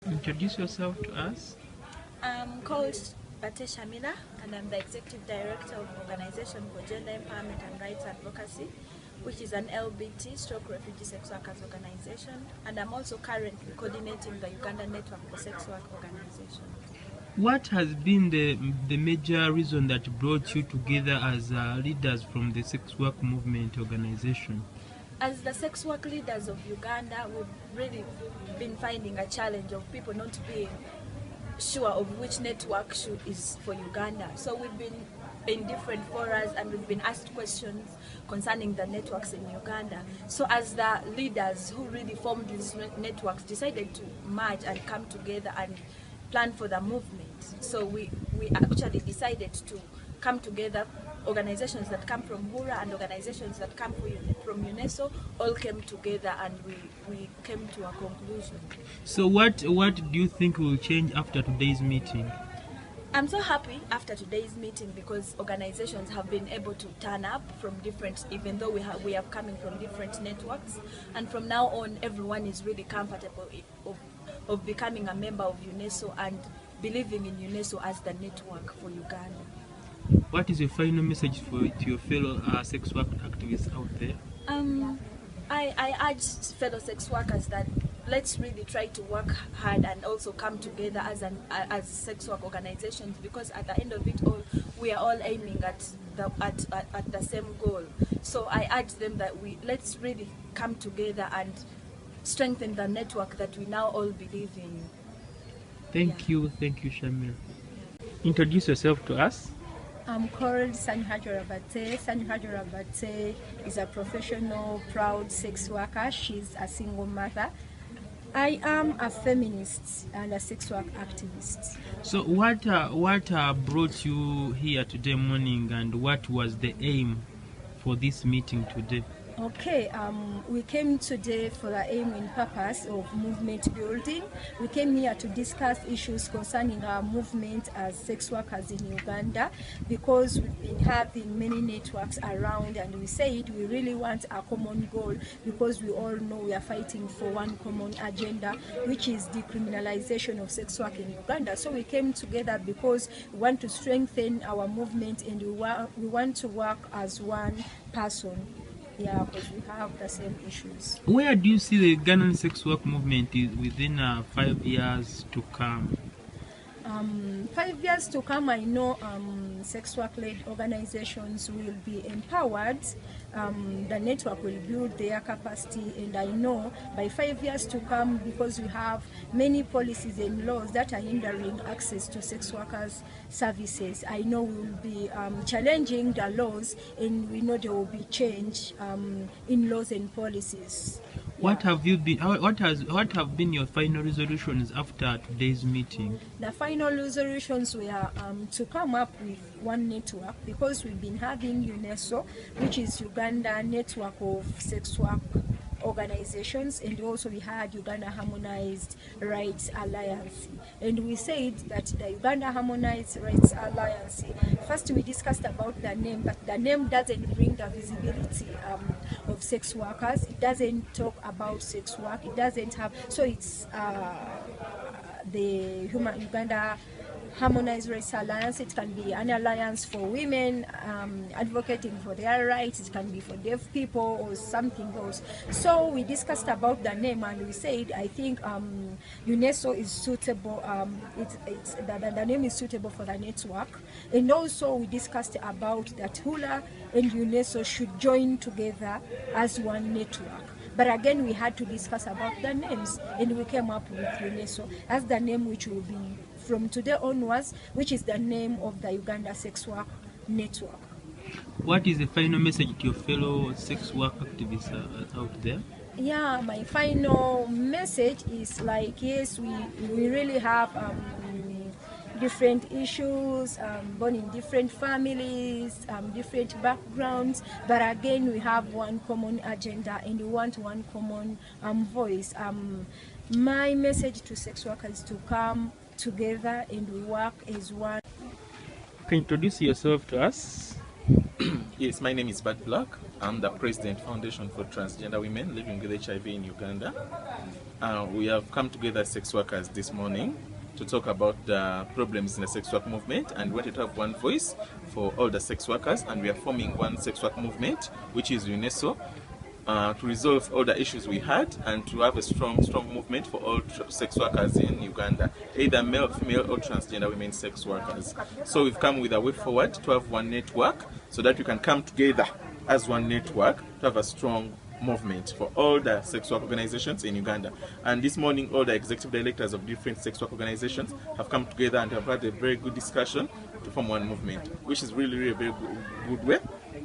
Introduce yourself to us. I'm called Bate Shamila, and I'm the Executive Director of Organization for Gender Empowerment and Rights Advocacy, which is an LBT stroke refugee sex workers organization, and I'm also currently coordinating the Uganda Network for Sex Work Organizations. What has been the major reason that brought you together as leaders from the sex work movement organization? As the sex work leaders of Uganda, we've really been finding a challenge of people not being sure of which network is for Uganda. So we've been in different forums and we've been asked questions concerning the networks in Uganda. So as the leaders who really formed these networks decided to merge and come together and plan for the movement. So we actually decided to come together. Organizations that come from Hura and organizations that come from Uneso all came together, and we came to a conclusion. So what do you think will change after today's meeting? I'm so happy after today's meeting because organizations have been able to turn up from different, even though we are coming from different networks, and from now on everyone is really comfortable of becoming a member of Uneso and believing in Uneso as the network for Uganda. What is your final message to your fellow sex work activists out there? I urge fellow sex workers that let's really try to work hard and also come together as sex work organizations, because at the end of it all, we are all aiming at the same goal. So I urge them that let's really come together and strengthen the network that we now all believe in. Thank you, Shamil. Introduce yourself to us. I'm called Sanyuhajura Bate. Sanyuhajura Bate is a professional, proud sex worker. She's a single mother. I am a feminist and a sex work activist. So what brought you here today morning, and what was the aim for this meeting today? Okay, we came today for the aim and purpose of movement building. We came here to discuss issues concerning our movement as sex workers in Uganda, because we've been having many networks around, and we said we really want a common goal, because we all know we are fighting for one common agenda, which is decriminalization of sex work in Uganda. So we came together because we want to strengthen our movement, and we want to work as one person. Yeah, because we have the same issues. Where do you see the Ugandan sex work movement within 5 years to come? 5 years to come, I know sex work-led organizations will be empowered. The network will build their capacity, and I know by 5 years to come, because we have many policies and laws that are hindering access to sex workers' services, I know we will be challenging the laws, and we know there will be change in laws and policies. What have been your final resolutions after today's meeting? The final resolutions were to come up with one network, because we've been having Uneso, which is Uganda Network of Sex Work Organizations, and also we had Uganda Harmonized Rights Alliance, and we said that the Uganda Harmonized Rights Alliance, first we discussed about the name, but the name doesn't bring the visibility of sex workers. It doesn't talk about sex work. It doesn't have, so it's the Uganda Harmonized Rights Alliance. It can be an alliance for women advocating for their rights. It can be for deaf people or something else. So we discussed about the name, and we said, I think Uneso is suitable. The name is suitable for the network. And also we discussed about that Hula and Uneso should join together as one network. But again, we had to discuss about the names, and we came up with Uneso as the name which will be from today onwards, which is the name of the Uganda Sex Work Network. What is the final message to your fellow sex work activists out there? Yeah, my final message is like, yes, we really have different issues, born in different families, different backgrounds, but again we have one common agenda, and we want one common voice. My message to sex workers is to come together and we work as one. Can you introduce yourself to us? Yes, my name is Bad Black. I'm the President Foundation for Transgender Women Living with HIV in Uganda. We have come together as sex workers this morning to talk about the problems in the sex work movement, and we wanted to have one voice for all the sex workers, and we are forming one sex work movement, which is Uneso, to resolve all the issues we had and to have a strong movement for all sex workers in Uganda, either male, female or transgender women sex workers. So we've come with a way forward to have one network so that we can come together as one network to have a strong movement for all the sex work organizations in Uganda. And this morning all the executive directors of different sex work organizations have come together and have had a very good discussion to form one movement, which is really a very good way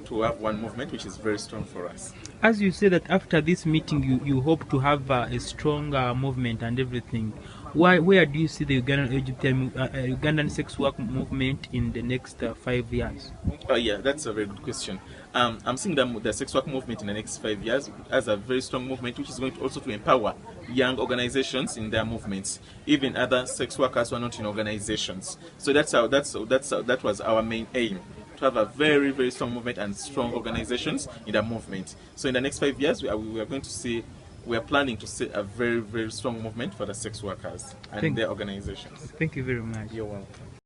to have one movement which is very strong for us. As you say that after this meeting you hope to have a strong movement and everything, where do you see the Ugandan sex work movement in the next 5 years? Yeah, that's a very good question. I'm seeing the sex work movement in the next 5 years as a very strong movement, which is going to also to empower young organizations in their movements, even other sex workers who are not in organizations. So that was our main aim, to have a very strong movement and strong organizations in the movement. So in the next 5 years, we are planning to see a very strong movement for the sex workers and their organizations. Thank you very much. You're welcome.